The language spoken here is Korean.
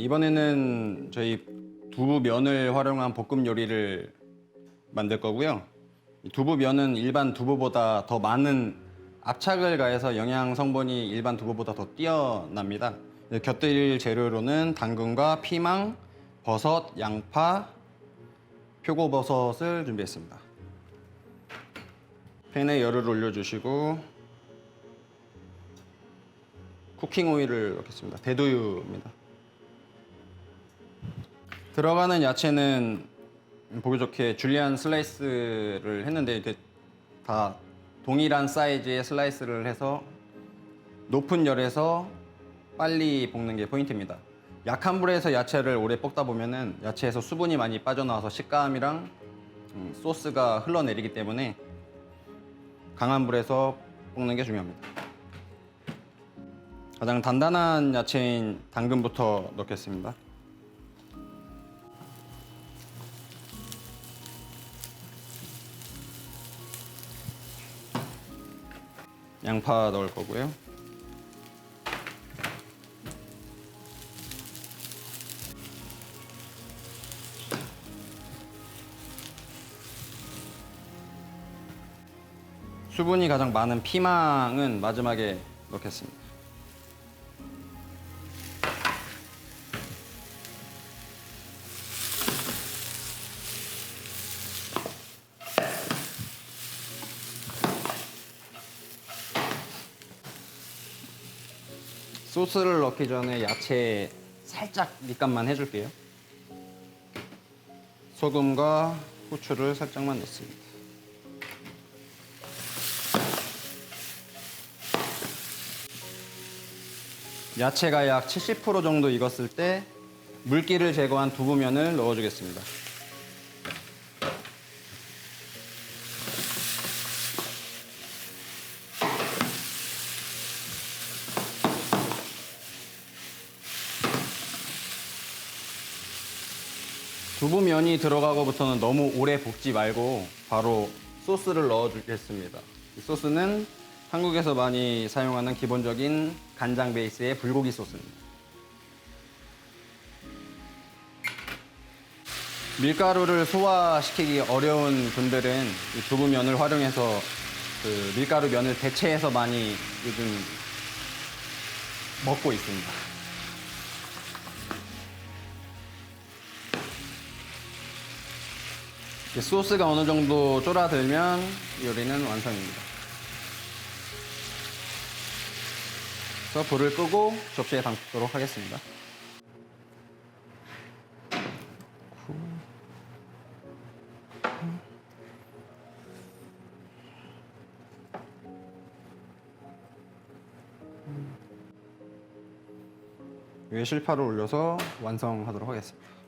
이번에는 저희 두부면을 활용한 볶음 요리를 만들 거고요. 이 두부면은 일반 두부보다 더 많은 압착을 가해서 영양 성분이 일반 두부보다 더 뛰어납니다. 곁들일 재료로는 당근과 피망, 버섯, 양파, 표고버섯을 준비했습니다. 팬에 열을 올려주시고 쿠킹 오일을 넣겠습니다. 대두유입니다. 들어가는 야채는 보기 좋게 줄리안 슬라이스를 했는데 이게 다 동일한 사이즈의 슬라이스를 해서 높은 열에서 빨리 볶는 게 포인트입니다. 약한 불에서 야채를 오래 볶다 보면은 야채에서 수분이 많이 빠져나와서 식감이랑 소스가 흘러내리기 때문에 강한 불에서 볶는 게 중요합니다. 가장 단단한 야채인 당근부터 넣겠습니다. 양파 넣을 거고요. 수분이 가장 많은 피망은 마지막에 넣겠습니다. 소스를 넣기 전에 야채 살짝 밑간만 해줄게요. 소금과 후추를 살짝만 넣습니다. 야채가 약 70% 정도 익었을 때 물기를 제거한 두부면을 넣어주겠습니다. 두부면이 들어가고부터는 너무 오래 볶지 말고 바로 소스를 넣어주겠습니다. 이 소스는 한국에서 많이 사용하는 기본적인 간장 베이스의 불고기 소스입니다. 밀가루를 소화시키기 어려운 분들은 이 두부면을 활용해서 그 밀가루 면을 대체해서 많이 요즘 먹고 있습니다. 소스가 어느 정도 쫄아들면 요리는 완성입니다. 그래서 불을 끄고 접시에 담도록 하겠습니다. 위에 실파를 올려서 완성하도록 하겠습니다.